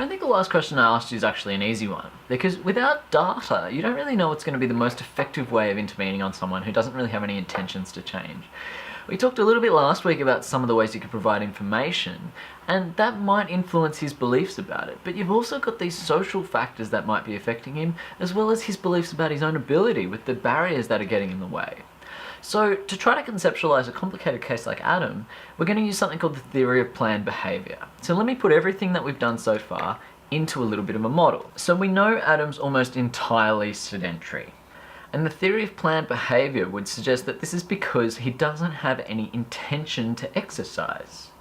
don't think the last question I asked you is actually an easy one, because without data, you don't really know what's going to be the most effective way of intervening on someone who doesn't really have any intentions to change. We talked a little bit last week about some of the ways you can provide information, and that might influence his beliefs about it, but you've also got these social factors that might be affecting him, as well as his beliefs about his own ability with the barriers that are getting in the way. So to try to conceptualize a complicated case like Adam, we're going to use something called the Theory of Planned Behaviour. So let me put everything that we've done so far into a little bit of a model. So we know Adam's almost entirely sedentary. And the Theory of Planned Behaviour would suggest that this is because he doesn't have any intention to exercise.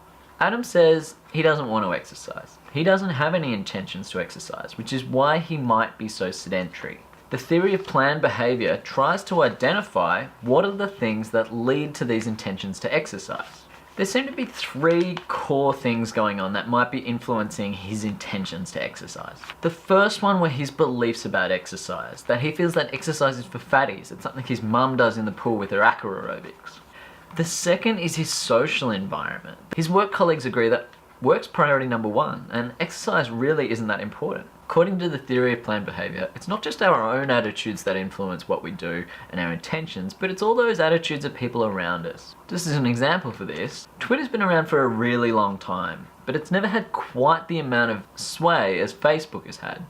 Adam says he doesn't want to exercise. He doesn't have any intentions to exercise, which is why he might be so sedentary. The Theory of Planned Behaviour tries to identify what are the things that lead to these intentions to exercise. There seem to be three core things going on that might be influencing his intentions to exercise. The first one were his beliefs about exercise, that he feels that exercise is for fatties. It's something his mum does in the pool with her aqua aerobics. The second is his social environment. His work colleagues agree that work's priority number one, and exercise really isn't that important. According to the Theory of Planned Behaviour, it's not just our own attitudes that influence what we do and our intentions, but it's all those attitudes of people around us. Just as an example for this, Twitter's been around for a really long time, but it's never had quite the amount of sway as Facebook has had.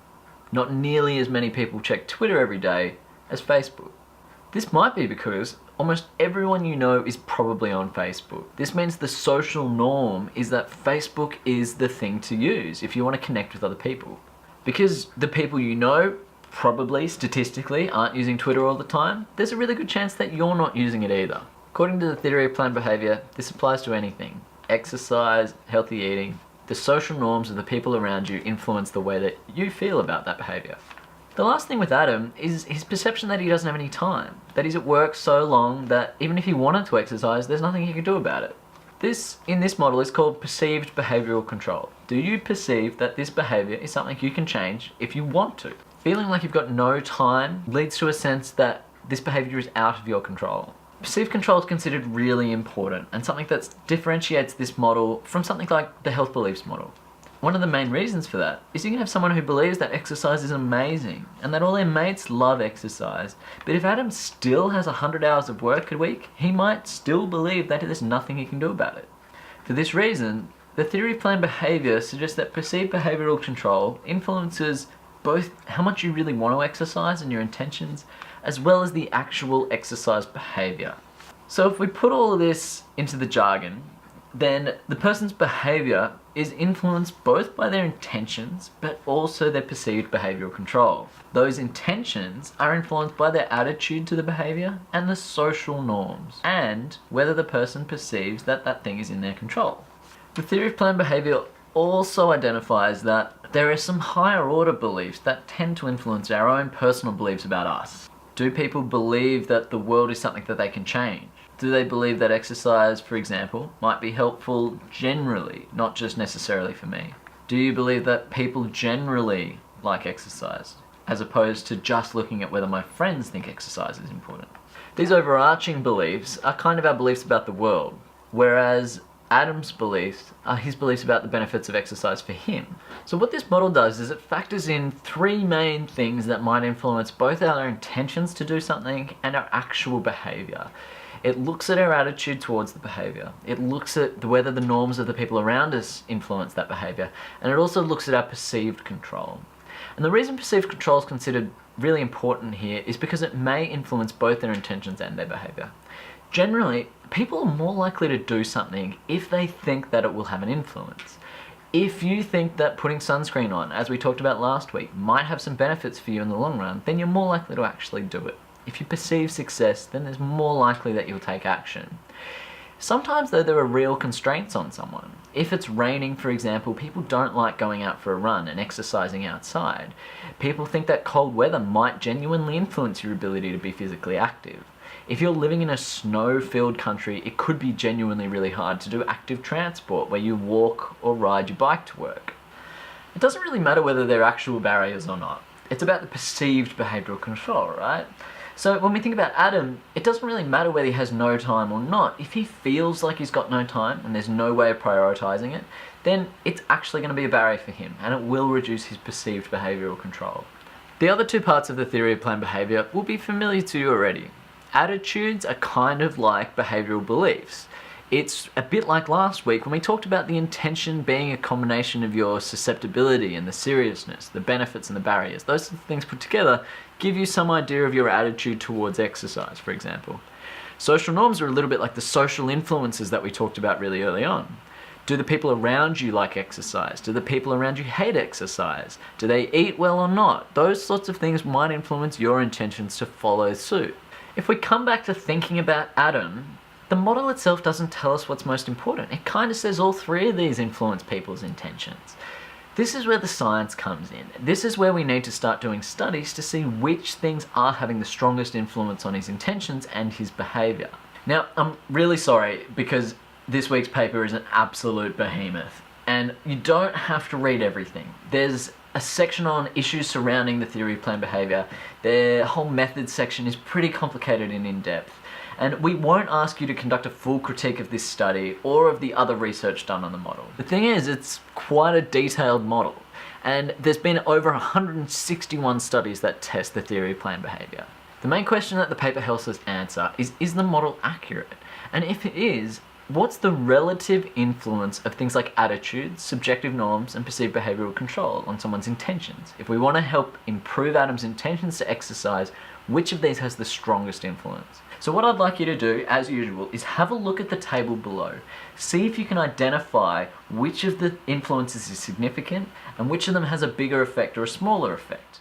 Not nearly as many people check Twitter every day as Facebook. This might be because almost everyone you know is probably on Facebook. This means the social norm is that Facebook is the thing to use if you want to connect with other people. Because the people you know probably, statistically, aren't using Twitter all the time, there's a really good chance that you're not using it either. According to the Theory of Planned Behaviour, this applies to anything. Exercise, healthy eating. The social norms of the people around you influence the way that you feel about that behaviour. The last thing with Adam is his perception that he doesn't have any time. That he's at work so long that even if he wanted to exercise, there's nothing he can do about it. This, in this model, is called perceived behavioural control. Do you perceive that this behaviour is something you can change if you want to? Feeling like you've got no time leads to a sense that this behaviour is out of your control. Perceived control is considered really important and something that differentiates this model from something like the health beliefs model. One of the main reasons for that is you can have someone who believes that exercise is amazing and that all their mates love exercise, but if Adam still has 100 hours of work a week, he might still believe that there's nothing he can do about it. For this reason, the Theory of Planned Behaviour suggests that perceived behavioural control influences both how much you really want to exercise and your intentions, as well as the actual exercise behaviour. So if we put all of this into the jargon, then the person's behaviour is influenced both by their intentions, but also their perceived behavioural control. Those intentions are influenced by their attitude to the behaviour and the social norms, and whether the person perceives that that thing is in their control. The Theory of Planned Behaviour also identifies that there are some higher order beliefs that tend to influence our own personal beliefs about us. Do people believe that the world is something that they can change? Do they believe that exercise, for example, might be helpful generally, not just necessarily for me? Do you believe that people generally like exercise, as opposed to just looking at whether my friends think exercise is important? These overarching beliefs are kind of our beliefs about the world, whereas Adam's beliefs are his beliefs about the benefits of exercise for him. So what this model does is it factors in three main things that might influence both our intentions to do something and our actual behaviour. It looks at our attitude towards the behaviour. It looks at whether the norms of the people around us influence that behaviour. And it also looks at our perceived control. And the reason perceived control is considered really important here is because it may influence both their intentions and their behaviour. Generally, people are more likely to do something if they think that it will have an influence. If you think that putting sunscreen on, as we talked about last week, might have some benefits for you in the long run, then you're more likely to actually do it. If you perceive success, then there's more likely that you'll take action. Sometimes though, there are real constraints on someone. If it's raining, for example, people don't like going out for a run and exercising outside. People think that cold weather might genuinely influence your ability to be physically active. If you're living in a snow-filled country, it could be genuinely really hard to do active transport where you walk or ride your bike to work. It doesn't really matter whether they're actual barriers or not. It's about the perceived behavioural control, right? So when we think about Adam, it doesn't really matter whether he has no time or not. If he feels like he's got no time and there's no way of prioritizing it, then it's actually going to be a barrier for him, and it will reduce his perceived behavioral control. The other two parts of the theory of planned behavior will be familiar to you already. Attitudes are kind of like behavioral beliefs. It's a bit like last week when we talked about the intention being a combination of your susceptibility and the seriousness, the benefits and the barriers. Those things put together give you some idea of your attitude towards exercise, for example. Social norms are a little bit like the social influences that we talked about really early on. Do the people around you like exercise? Do the people around you hate exercise? Do they eat well or not? Those sorts of things might influence your intentions to follow suit. If we come back to thinking about Adam, the model itself doesn't tell us what's most important. It kind of says all three of these influence people's intentions. This is where the science comes in. This is where we need to start doing studies to see which things are having the strongest influence on his intentions and his behavior. Now, I'm really sorry because this week's paper is an absolute behemoth, and you don't have to read everything. There's a section on issues surrounding the theory of planned behavior. The whole methods section is pretty complicated and in-depth. And we won't ask you to conduct a full critique of this study or of the other research done on the model. The thing is, it's quite a detailed model, and there's been over 161 studies that test the theory of planned behavior. The main question that the paper helps us answer is the model accurate? And if it is, what's the relative influence of things like attitudes, subjective norms, and perceived behavioral control on someone's intentions? If we want to help improve Adam's intentions to exercise, which of these has the strongest influence? So what I'd like you to do, as usual, is have a look at the table below. See if you can identify which of the influences is significant and which of them has a bigger effect or a smaller effect.